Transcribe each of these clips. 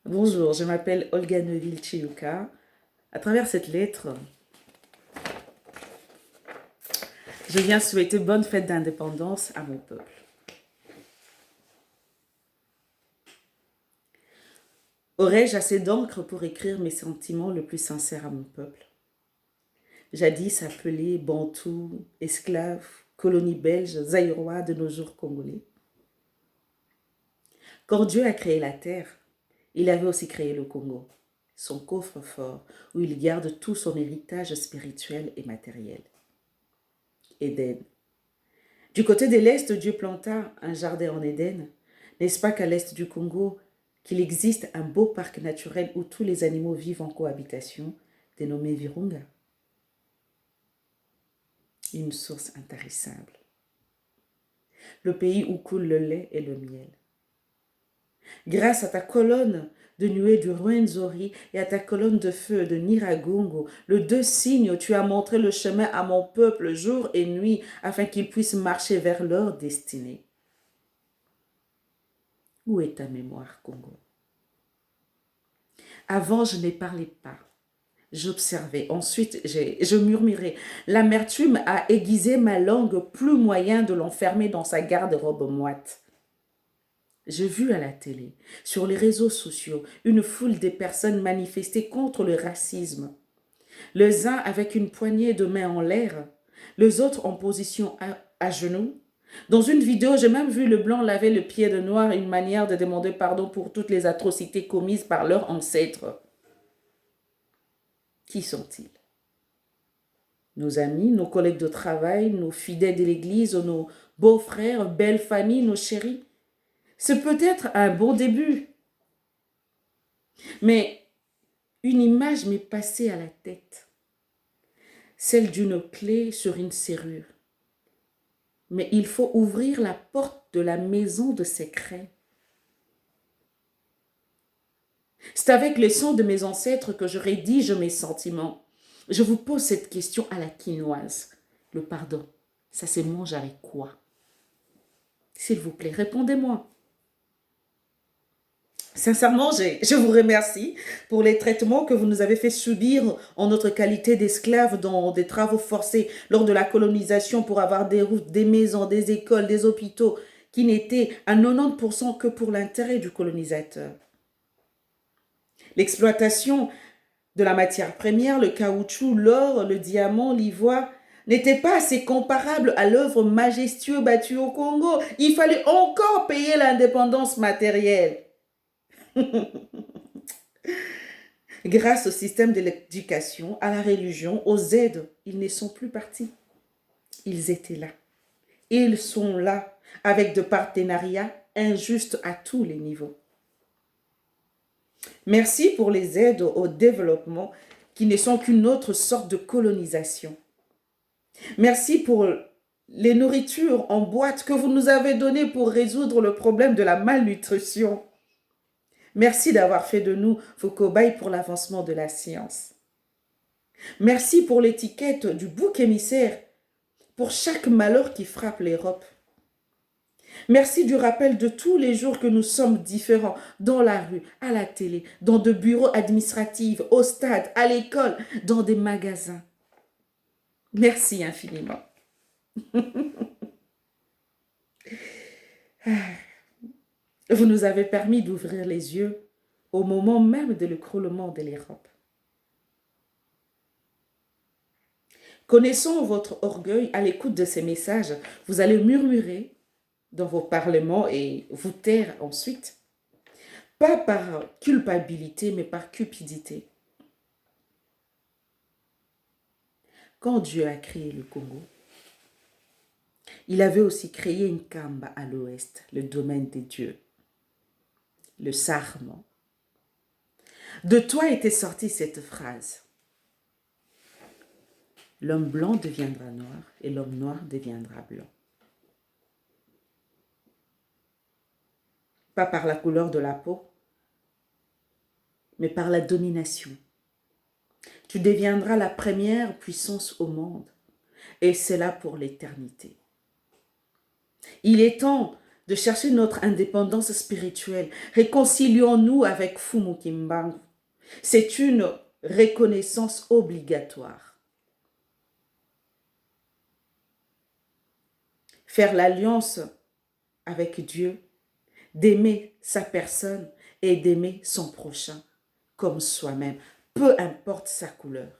Bonjour, je m'appelle Olga Neuville-Chiuka. À travers cette lettre, je viens souhaiter bonne fête d'indépendance à mon peuple. Aurais-je assez d'encre pour écrire mes sentiments le plus sincères à mon peuple? Jadis appelé Bantou, esclave, colonie belge, zaïrois de nos jours congolais. Quand Dieu a créé la terre, il avait aussi créé le Congo, son coffre-fort où il garde tout son héritage spirituel et matériel. Éden. Du côté de l'Est, Dieu planta un jardin en Éden. N'est-ce pas qu'à l'Est du Congo, qu'il existe un beau parc naturel où tous les animaux vivent en cohabitation, dénommé Virunga? Une source intarissable. Le pays où coule le lait et le miel. Grâce à ta colonne de nuée du Rwenzori et à ta colonne de feu de Nyiragongo, le deux signes, tu as montré le chemin à mon peuple jour et nuit afin qu'ils puissent marcher vers leur destinée. Où est ta mémoire, Congo? Avant, je ne parlais pas. J'observais. Ensuite, je murmurais. L'amertume a aiguisé ma langue, plus moyen de l'enfermer dans sa garde-robe moite. J'ai vu à la télé, sur les réseaux sociaux, une foule de personnes manifester contre le racisme. Les uns avec une poignée de main en l'air, les autres en position à genoux. Dans une vidéo, j'ai même vu le blanc laver le pied de noir, une manière de demander pardon pour toutes les atrocités commises par leurs ancêtres. Qui sont-ils? Nos amis, nos collègues de travail, nos fidèles de l'église, nos beaux-frères, belles familles, nos chéris. C'est peut-être un bon début. Mais une image m'est passée à la tête. Celle d'une clé sur une serrure. Mais il faut ouvrir la porte de la maison de secret. C'est avec le sang de mes ancêtres que je rédige mes sentiments. Je vous pose cette question à la quinoise. Le pardon, ça se mange avec quoi? S'il vous plaît, répondez-moi. Sincèrement, je vous remercie pour les traitements que vous nous avez fait subir en notre qualité d'esclaves dans des travaux forcés lors de la colonisation pour avoir des routes, des maisons, des écoles, des hôpitaux qui n'étaient à 90% que pour l'intérêt du colonisateur. L'exploitation de la matière première, le caoutchouc, l'or, le diamant, l'ivoire, n'était pas assez comparable à l'œuvre majestueuse battue au Congo. Il fallait encore payer l'indépendance matérielle. Grâce au système de l'éducation, à la religion, aux aides, ils ne sont plus partis. Ils étaient là. Ils sont là, avec des partenariats injustes à tous les niveaux. Merci pour les aides au développement qui ne sont qu'une autre sorte de colonisation. Merci pour les nourritures en boîte que vous nous avez données pour résoudre le problème de la malnutrition. Merci d'avoir fait de nous vos cobayes pour l'avancement de la science. Merci pour l'étiquette du bouc émissaire pour chaque malheur qui frappe l'Europe. Merci du rappel de tous les jours que nous sommes différents, dans la rue, à la télé, dans des bureaux administratifs, au stade, à l'école, dans des magasins. Merci infiniment. Vous nous avez permis d'ouvrir les yeux au moment même de l'écroulement de l'Europe. Connaissant votre orgueil à l'écoute de ces messages, vous allez murmurer dans vos parlements et vous taire ensuite. Pas par culpabilité, mais par cupidité. Quand Dieu a créé le Congo, il avait aussi créé une Kamba à l'ouest, le domaine des dieux, le sarment. De toi était sortie cette phrase. L'homme blanc deviendra noir et l'homme noir deviendra blanc. Pas par la couleur de la peau, mais par la domination. Tu deviendras la première puissance au monde, et c'est là pour l'éternité. Il est temps de chercher notre indépendance spirituelle. Réconcilions-nous avec Fumu Kimbangu. C'est une reconnaissance obligatoire. Faire l'alliance avec Dieu, d'aimer sa personne et d'aimer son prochain comme soi-même, peu importe sa couleur.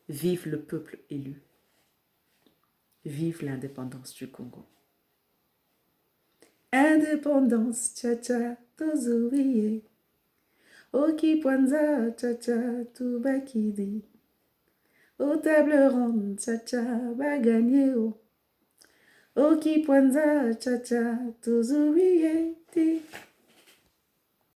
Vive le peuple élu. Vive l'indépendance du Congo. Indépendance, tcha-tcha, tozuiye. Oki Pwanza, tcha-tcha, Tubakidi. Au table ronde, tcha-tcha, bagagné o. Oki Pwanza, tcha-tcha, tozuiye, ti.